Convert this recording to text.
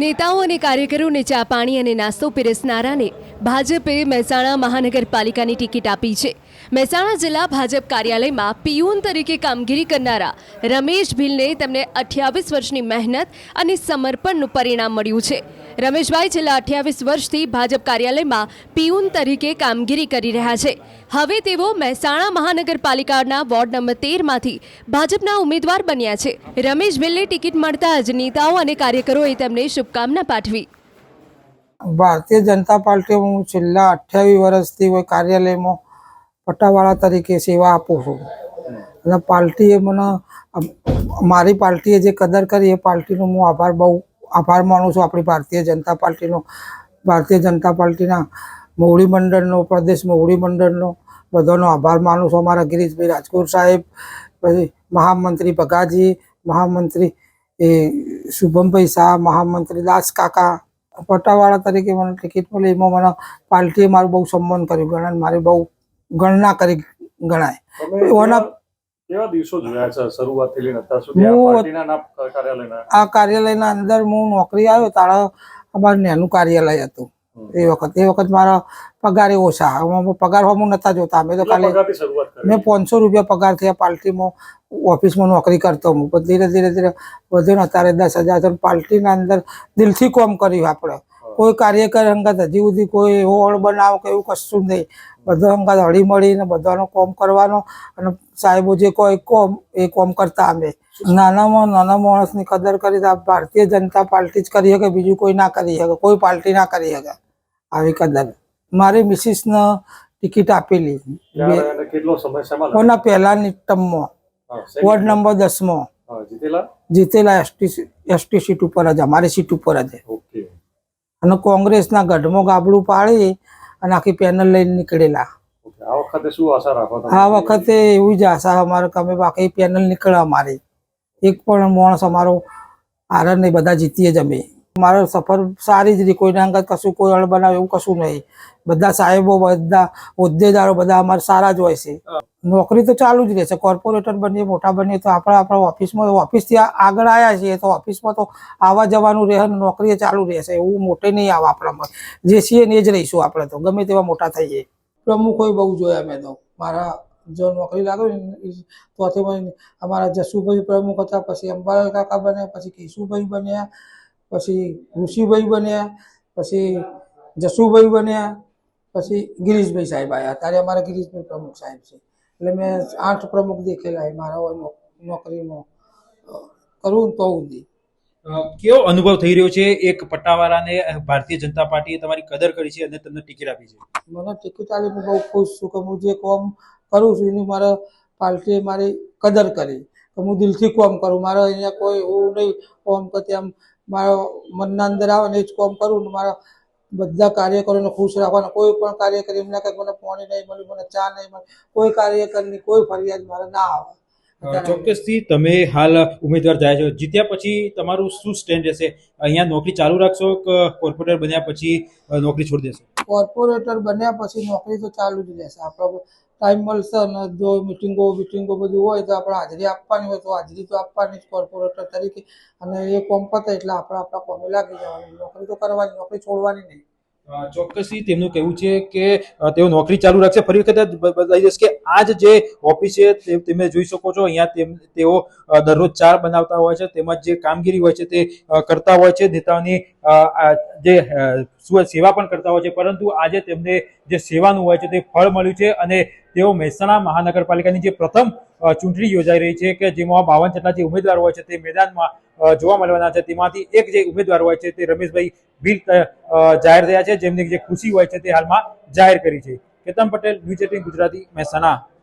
નેતાઓ અને કાર્યકરોને ચા પાણી અને નાસ્તો પીરસનારાને ભાજપે મહેસાણા મહાનગરપાલિકાની ટિકિટ આપી છે। મહેસાણા જિલ્લા ભાજપ કાર્યાલયમાં પિયુન તરીકે કામગીરી કરનારા રમેશ ભીલને તેમને 28 વર્ષની મહેનત અને સમર્પણનું પરિણામ મળ્યું છે। રમેશભાઈ છેલ્લા 28 વર્ષથી ભાજપ કાર્યાલયમાં પિયુન તરીકે કામગીરી કરી રહ્યા છે। હવે તેઓ મહેસાણા મહાનગરપાલિકાના વોર્ડ નંબર 13માંથી ભાજપના ઉમેદવાર બન્યા છે। રમેશ ભીલને ટિકિટ મળતા જ નેતાઓ અને કાર્યકરોએ તેમને શુભકામના પાઠવી। भारतीय जनता पार्टी हूँ छेल्ला 28 वर्षथी कार्यालय में पट्टावाळा तरीके सेवा आपू छूं અને પાર્ટીએ મને મારી પાર્ટીએ જે કદર કરી એ પાર્ટીનો હું આભાર માનું છું। આપણી ભારતીય જનતા પાર્ટીના મોવડી મંડળનો પ્રદેશ મોવડી મંડળનો બધાનો આભાર માનું છું। અમારા ગિરીશભાઈ રાજકોર સાહેબ, પછી મહામંત્રી ભગાજી, મહામંત્રી શુભમભાઈ શાહ, મહામંત્રી દાસ કાકા, પટ્ટાવાળા તરીકે મને ટિકિટ મળી એમાં મને પાર્ટીએ મારું બહુ સન્માન કર્યું ગણાય, મારી બહુ ગણના કરી ગણાય। કેવા દિવસો જોયા છે શરૂઆતથી લઈને અત્યાર સુધી આ પાર્ટીના કાર્યાલયના? આ કાર્યાલયના અંદર હું નોકરી આવ્યો ત્યારે અમારું નાનું કાર્યાલય હતું। એ વખત મારા પગારે ઓછા, પગાર હું નતા જોતા। અમે તો ખાલી મેં 500 રૂપિયા પગાર થયા પાર્ટીમાં, ઓફિસમાં નોકરી કરતો હું, પણ ધીરે ધીરે વધ્યો ને અત્યારે 10,000। પાર્ટીના અંદર દિલથી કામ કર્યું આપણે। કોઈ કાર્યકર અંગત હજી સુધી કોઈ એવો ઓળ બનાવો કે એવું કશું નહીં, બધા અંગત હળી મળીને બધાનો કામ કરવાનો અને સાહેબો જે કોઈ કોમ એ કોમ કરતા। અમે નાનામાં નાના માણસની કદર કરી તો ભારતીય જનતા પાર્ટી જ કરી શકે, બીજું કોઈ ના કરી શકે, કોઈ પાર્ટી ના કરી શકે આવી કદર। મારી મિસિસને ટિકિટ આપેલી કેટલો સમય કોના પહેલાની ટર્મમાં વોર્ડ નંબર 10માં જીતેલા એસટી સીટ ઉપર જ, અમારી સીટ ઉપર જ। અને કોંગ્રેસના ગઢમાં ગાબડું પાડી અને આખી પેનલ લઈને નીકળેલા। આ વખતે શું આશા રાખો? આ વખતે એવી જ આશા અમારે કે અમે બાકી પેનલ નીકળે અમારી, એક પણ માણસ અમારો હાર નહીં, બધા જીતીએ જ અમે। મારો સફર સારી જ રહી, કોઈના અંગત કશું કોઈ અળ બનાવે એવું કશું નહીં। બધા સાહેબો, બધા હોદ્દેદારો બધા અમારે સારા જ હોય છે। નોકરી તો ચાલુ જ રહેશે, કોર્પોરેટર બનીએ, મોટા બનીએ તો આપણા ઓફિસમાં, ઓફિસથી આગળ આવ્યા છીએ તો ઓફિસમાં તો આવવા જવાનું રહે, નોકરી ચાલુ રહેશે, એવું મોટે નહીં આવે આપણામાં। જે છીએ ને એ જ રહીશું આપણે, તો ગમે તેવા મોટા થઈએ। પ્રમુખો બહુ જોયા મેં તો, મારા જો નોકરી લાગે ને તો અમારા જસુભાઈ પ્રમુખ હતા, પછી અંબાલાલ કાકા બન્યા, પછી કેશુભાઈ બન્યા, પછી ઋષિભાઈ બન્યા, પછી જસુભાઈ બન્યા, પછી ગિરીશભાઈ સાહેબ આવ્યા। ત્યારે અમારા ગિરીશભાઈ પ્રમુખ સાહેબ છે, એટલે મેં 8 પ્રમુખ દેખેલા મારા નોકરીમાં કરું તો સુધી। કેવો અનુભવ થઈ રહ્યો છે એક પટ્ટાવાળાને ભારતીય જનતા પાર્ટીએ તમારી કદર કરી છે અને તમને ટિકિટ આપી છે? મને ટિકિટ આપી હું બહુ ખુશ છું કે હું જે કામ કરું છું એની મારા પાર્ટીએ મારી કદર કરી, કે હું દિલથી કામ કરું। મારે અહીંયા કોઈ એવું નહીં કામ કે તેમ મારા મનના અંદર આવે ને એ જ કામ કરું ને મારા બધા કાર્યકરોને ખુશ રાખવાના। કોઈ પણ કાર્યકર એમના કંઈક મને પાણી નહીં મળ્યું, મને ચા નહીં મળી, કોઈ કાર્યકરની કોઈ ફરિયાદ મારે ના આવે। ચોક્કસથી તમે હાલ ઉમેદવાર જાય છો, જીત્યા પછી તમારું શું સ્ટેન્ડ રહેશે? અહીંયા નોકરી ચાલુ રાખશો કે કોર્પોરેટર બન્યા પછી નોકરી છોડી દેશો? કોર્પોરેટર બન્યા પછી નોકરી તો ચાલુ જ રહેશે। આપણે ટાઈમ મળશે ને જો મિટિંગો બધું હોય તો આપણે હાજરી આપવાની હોય તો હાજરી તો આપવાની જ કોર્પોરેટર તરીકે, અને એ કોમ પતે એટલે આપણે આપણા કોમે લાગી જવાની। નોકરી તો કરવાની, નોકરી છોડવાની નહીં। ચોક્કસથી તેમનું કહેવું છે કે તેઓ નોકરી ચાલુ રાખશે। ફરી વખત બતાવી દઈશ કે આજ જે ઓફિસ છે તમે જોઈ શકો છો, અહીંયા તેઓ દરરોજ ચા બનાવતા હોય છે, તેમજ જે કામગીરી હોય છે તે કરતા હોય છે, નેતાઓની જે સેવા પણ કરતા હોય છે, પરંતુ આજે તેમને જે સેવાનું હોય છે તે ફળ મળ્યું છે અને તેઓ મહેસાણા મહાનગરપાલિકાની જે પ્રથમ ચૂંટણી યોજાઈ રહી છે કે જેમાં 52 જેટલા જે ઉમેદવાર હોય છે તે મેદાનમાં જોવા મળવાના છે, તેમાંથી એક જે ઉમેદવાર હોય છે તે રમેશભાઈ ભીલ જાહેર થયા છે, જેમની જે ખુશી હોય છે તે હાલમાં જાહેર કરી છે। કેતન પટેલ, ન્યૂઝ 18 ગુજરાતી, મહેસાણા।